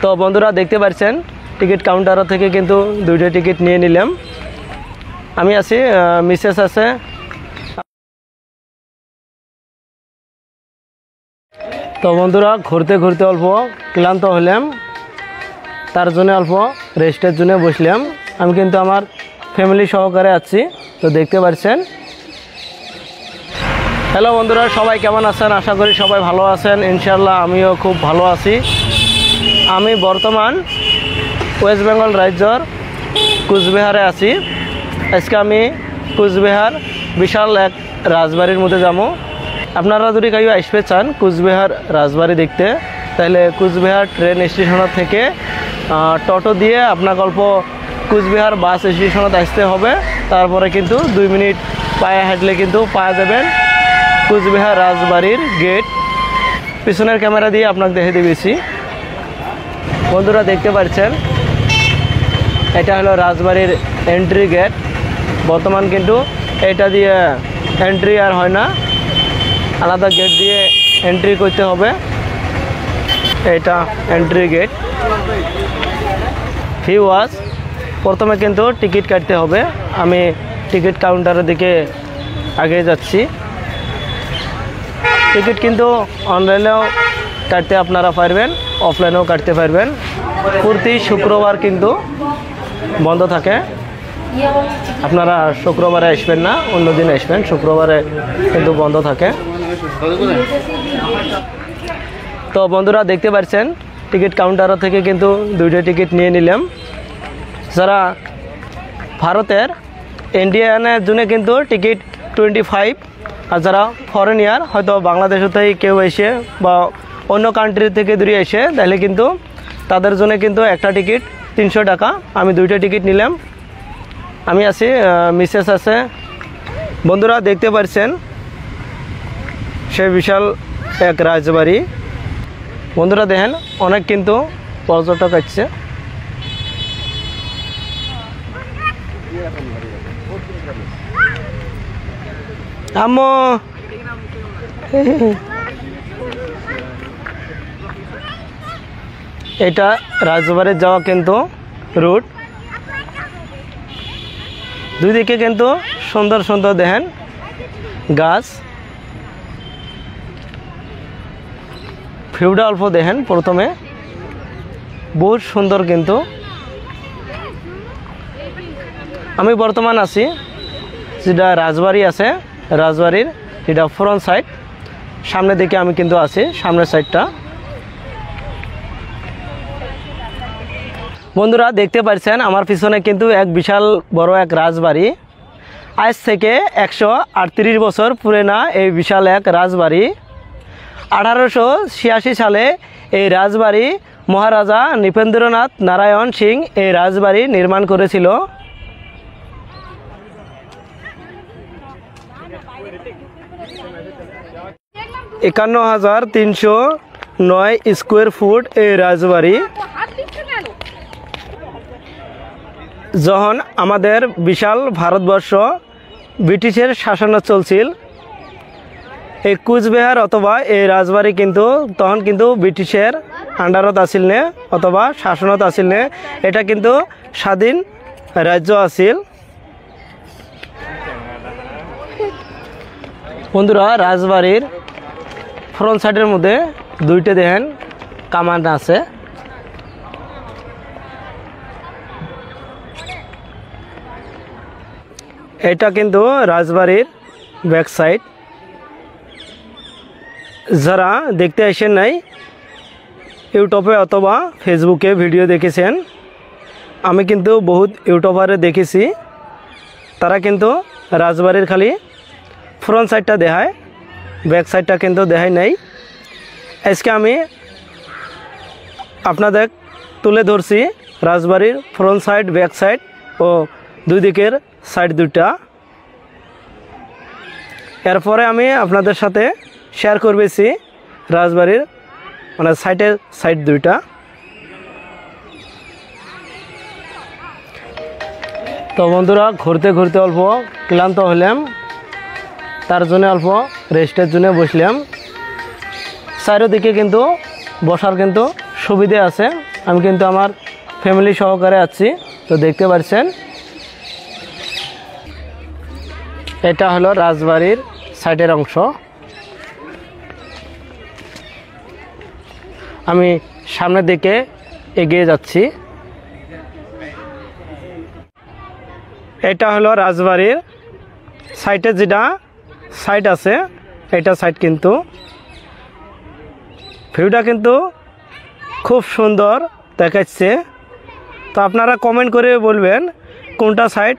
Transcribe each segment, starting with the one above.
তো বন্ধুরা দেখতে পাচ্ছেন টিকিট কাউন্টার থেকে কিন্তু দুইটা টিকিট নিয়ে নিলাম। আমি আছি, মিসেস আছে। তো বন্ধুরা ঘুরতে ঘুরতে অল্প ক্লান্ত হলাম, তার জন্য অল্প রেস্টের জন্য বসলাম। আমি কিন্তু আমার ফ্যামিলি সহকারে আছি। তো দেখতে পাচ্ছেন। হ্যালো বন্ধুরা, সবাই কেমন আছেন? আশা করি সবাই ভালো আছেন। ইনশাআল্লাহ আমিও খুব ভালো আছি। আমি বর্তমান ওয়েস্ট বেঙ্গল রাজ্যর কুচবিহারে আছি। আজকে আমি কুচবিহার বিশাল এক রাজবাড়ির মধ্যে যাবো। আপনারা যদি কেউ আসতে চান কুচবিহার রাজবাড়ি দেখতে, তাহলে কুচবিহার ট্রেন স্টেশন থেকে টোটো দিয়ে আপনার অল্প কুচবিহার বাস স্টেশনত আসতে হবে। তারপরে কিন্তু 2 মিনিট পায়ে হাঁটলে কিন্তু পাওয়া যাবেন কুচবিহার রাজবাড়ির গেট। পিছনের ক্যামেরা দিয়ে আপনাকে দেখে দিয়েছি। বন্ধুরা দেখতে পাচ্ছেন এটা হলো রাজবাড়ির এন্ট্রি গেট। বর্তমান কিন্তু এটা দিয়ে এন্ট্রি আর হয় না, আলাদা গেট দিয়ে এন্ট্রি করতে হবে। এটা এন্ট্রি গেট। ফি ওয়াজ প্রথমে কিন্তু টিকিট কাটতে হবে। আমি টিকিট কাউন্টারের দিকে আগে যাচ্ছি। টিকিট কিন্তু অনলাইনেও কাটতে আপনারা পারবেন, অফলাইনেও কাটতে পারবেন। প্রতি শুক্রবার কিন্তু বন্ধ থাকে। আপনারা শুক্রবারে আসবেন না, অন্য দিন আসবেন। শুক্রবারে কিন্তু বন্ধ থাকে। তো বন্ধুরা দেখতে পাচ্ছেন টিকিট কাউন্টার থেকে কিন্তু দুইটা টিকিট নিয়ে নিলাম। যারা ভারতের ইন্ডিয়ানের জন্য কিন্তু টিকিট 25, আর যারা ফরেনিয়ার হয়তো বাংলাদেশের থেকে কেউ এসে বা অন্য কান্ট্রি থেকে দূরে এসে, তাহলে কিন্তু তাদের জন্য কিন্তু একটা টিকিট 300 টাকা। আমি দুইটা টিকিট নিলাম। আমি আছি, মিসেস আছে। বন্ধুরা দেখতে পাচ্ছেন সে বিশাল এক রাজবাড়ি। বন্ধুরা দেখেন অনেক কিন্তু পর্যটক আসছে। আম্মু এটা রাজবাড়ি যাওয়া কিন্তু রুট। দুই দিকে কিন্তু সুন্দর সুন্দর দেখেন গাছ। ভিউটা অল্প দেখেন। প্রথমে বহুত সুন্দর কিন্তু। আমি বর্তমান আছি যেটা রাজবাড়ি আছে, রাজবাড়ির যেটা ফ্রন্ট সাইড, সামনের দিকে আমি কিন্তু আছি, সামনের সাইডটা। বন্ধুরা দেখতে পাচ্ছেন আমার পিছনে কিন্তু এক বিশাল বড় এক রাজবাড়ি। আজ থেকে 138 বছর পুরানা এই বিশাল এক রাজবাড়ি। 1886 সালে এই রাজবাড়ি মহারাজা নৃপেন্দ্রনাথ নারায়ণ সিং এই রাজবাড়ি নির্মাণ করেছিল। = 51,309 স্কোয়ার ফুট এই রাজবাড়ি। যখন আমাদের বিশাল ভারতবর্ষ ব্রিটিশের শাসনে চলছিল, এই কুচবিহার অথবা এই রাজবাড়ি কিন্তু তখন কিন্তু ব্রিটিশের আন্ডারত আসিল নে অথবা শাসনত আসিল নে। এটা কিন্তু স্বাধীন রাজ্য আসিল। বন্ধুরা রাজবাড়ির ফ্রন্ট সাইডের মধ্যে দুইটা দেখেন কামান আছে। এটা কিন্তু রাজবাড়ির ব্যাক সাইড। যারা দেখতে আসেন নাই, ইউটিউবে অথবা ফেসবুকে ভিডিও দেখেছেন, আমি কিন্তু বহুত ইউটিউবারে দেখেছি, তারা কিন্তু রাজবাড়ির খালি ফ্রন্ট সাইডটা দেখায়, ব্যাক সাইডটা কিন্তু দেখায় নাই। আজকে আমি আপনাদের তুলে ধরছি রাজবাড়ির ফ্রন্ট সাইড, ব্যাক সাইড ও দুই দিকের সাইড দুইটা। এরপরে আমি আপনাদের সাথে শেয়ার করবেছি রাজবাড়ির মানে সাইডের সাইড দুইটা। তো বন্ধুরা ঘুরতে ঘুরতে অল্প ক্লান্ত হলাম, তার জন্য অল্প রেস্টের জন্য বসলাম। চারিদিকে কিন্তু বসার কিন্তু সুবিধা আছে। আমি কিন্তু আমার ফ্যামিলি সহকারে আছি। তো দেখতে পাচ্ছেন এটা হলো রাজবাড়ির সাইডের অংশ। আমি সামনের দিকে এগিয়ে যাচ্ছি। এটা হলো রাজবাড়ির সাইডে যেটা সাইড আছে, এটা সাইড কিন্তু ভিউটা কিন্তু খুব সুন্দর দেখাচ্ছে। তো আপনারা কমেন্ট করে বলবেন কোনটা সাইড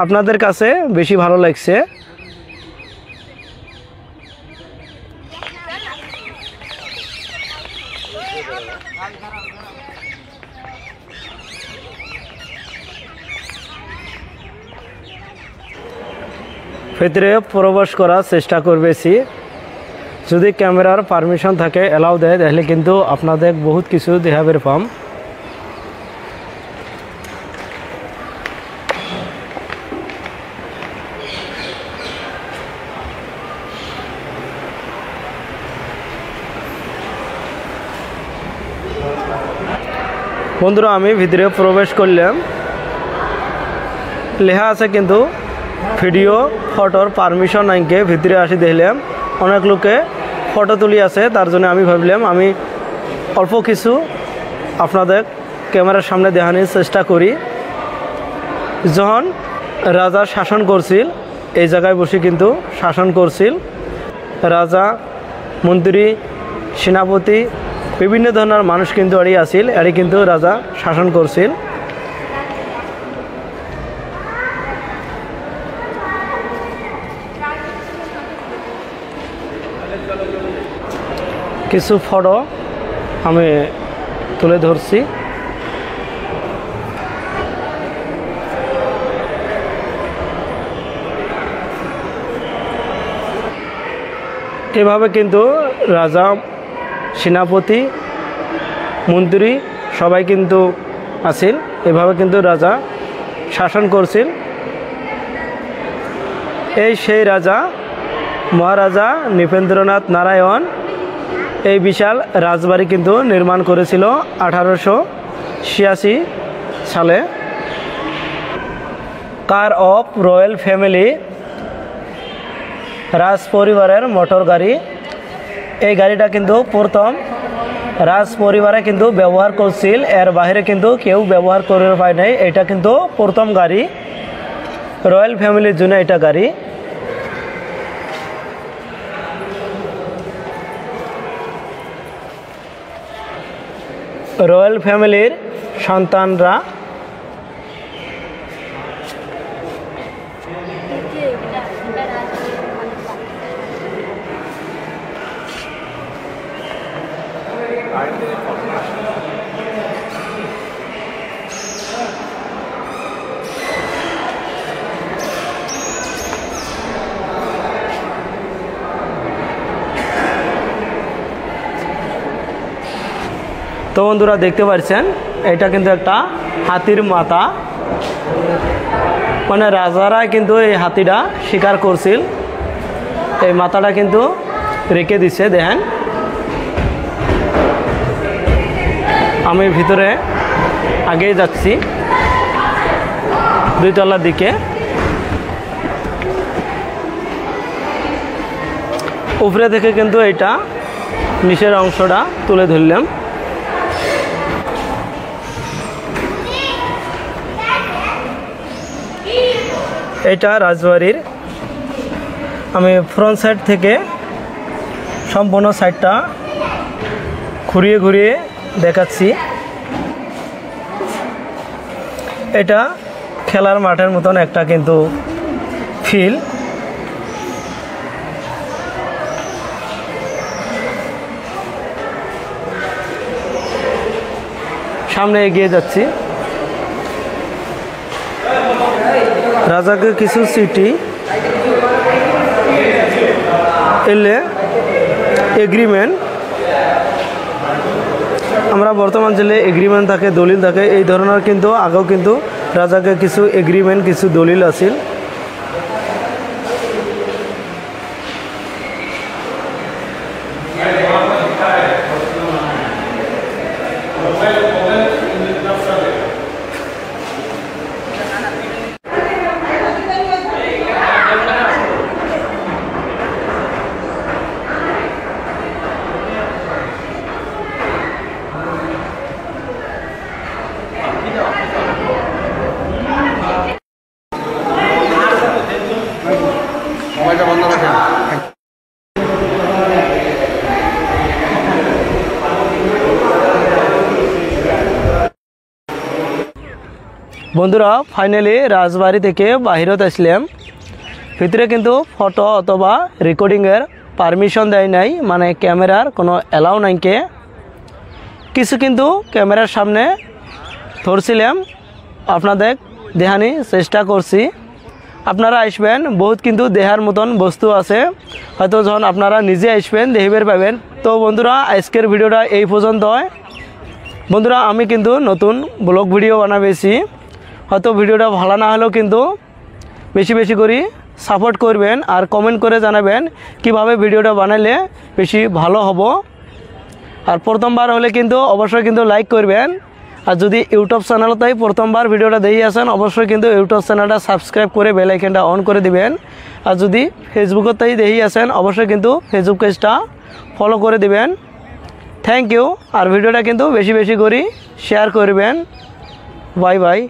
আপনাদের কাছে বেশি ভালো লাগছে। ভিতরে প্রবেশ করার চেষ্টা করবেছি, যদি ক্যামেরার পারমিশন থাকে এলাও দেয় তাহলে কিন্তু আপনাদের বহুত কিছু দেখাবের পাম। বন্ধুরা আমি ভিতরে প্রবেশ করলাম, লেখা আছে কিন্তু ভিডিও ফটোর পারমিশন নাইকে ভিতরে আসি দেখলাম অনেক লোকে ফটো তুলি আছে, তার জন্য আমি ভাবলাম আমি অল্প কিছু আপনাদের ক্যামেরার সামনে দেখানোর চেষ্টা করি। যখন রাজা শাসন করছিল এই জায়গায় বসে কিন্তু শাসন করছিল, রাজা মন্ত্রী সেনাপতি বিভিন্ন ধরনের মানুষ কিন্তু এড়িয়ে আসিল, এড়িয়ে কিন্তু রাজা শাসন করছিল। কিছু ফটো আমি তুলে ধরছি। এভাবে কিন্তু রাজা সেনাপতি মন্ত্রী সবাই কিন্তু আছিল, এভাবে কিন্তু রাজা শাসন করছিল। এই সেই রাজা মহারাজা নৃপেন্দ্রনাথ নারায়ণ এই বিশাল রাজবাড়ি কিন্তু নির্মাণ করেছিল 1886 সালে। কার অফ রয়্যাল ফ্যামিলি, রাজ পরিবারের মোটর গাড়ি। এই গাড়িটা কিন্তু প্রথম রাজ পরিবারে কিন্তু ব্যবহার করছিল, এর বাইরে কিন্তু কেউ ব্যবহার করে পায় নাই। এটা কিন্তু প্রথম গাড়ি, রয়্যাল ফ্যামিলির জন্য এটা গাড়ি। রয়্যাল ফ্যামিলির সন্তানরা তো বন্ধুরা দেখতে পাচ্ছেন এটা কিন্তু একটা হাতির মাথা, মানে রাজারা কিন্তু এই হাতিটা শিকার করছিল, এই মাথাটা কিন্তু রেখে দিছে। দেখেন আমি ভিতরে আগেই যাচ্ছি দুইতলার দিকে। উপরে থেকে কিন্তু এটা নিচের অংশটা তুলে ধরলাম। এটা রাজবাড়ির আমি ফ্রন্ট সাইড থেকে সম্পূর্ণ সাইডটা ঘুরিয়ে ঘুরিয়ে দেখাচ্ছি। এটা খেলার মাঠের মতন একটা কিন্তু ফিল। সামনে এগিয়ে যাচ্ছি। রাজাকে কিছু চিঠি এলে এগ্রিমেন্ট, আমরা বর্তমান জেলে এগ্রিমেন্ট থাকে দলিল থাকে এই ধরনের, কিন্তু আগেও কিন্তু রাজাকে কিছু এগ্রিমেন্ট কিছু দলিল আছিল। বন্ধুরা ফাইনালি রাজবাড়ি থেকে বাহিরত আসলাম। ভিতরে কিন্তু ফটো অথবা রেকর্ডিংয়ের পারমিশন দেয় নাই, মানে ক্যামেরার কোনো অ্যালাউ নাইকে। কিছু কিন্তু ক্যামেরার সামনে ধরছিলাম, আপনাদের দেখানি চেষ্টা করছি। আপনারা আসবেন, বহুত কিন্তু দেহার মতন বস্তু আছে, হয়তো যখন আপনারা নিজে আসবেন দেখিবের পাবেন। তো বন্ধুরা আজকের ভিডিওটা এই পর্যন্ত। বন্ধুরা আমি কিন্তু নতুন ব্লগ ভিডিও বানাবেছি, হয়তো ভিডিওটা ভালো না হলেও কিন্তু বেশি বেশি করে সাপোর্ট করবেন আর কমেন্ট করে জানাবেন কিভাবে ভিডিওটা বানালে বেশি ভালো হবে। আর প্রথমবার হলে কিন্তু অবশ্যই কিন্তু লাইক করবেন। আর যদি ইউটিউব চ্যানেলতেই প্রথমবার ভিডিওটা দেখে আসেন অবশ্যই কিন্তু ইউটিউব চ্যানেলটা সাবস্ক্রাইব করে বেল আইকনটা অন করে দিবেন। আর যদি ফেসবুকতেই দেখে আসেন অবশ্যই কিন্তু ফেসবুক পেজটা ফলো করে দিবেন। Thank you. আর ভিডিওটা কিন্তু বেশি বেশি করে শেয়ার করবেন। Bye bye.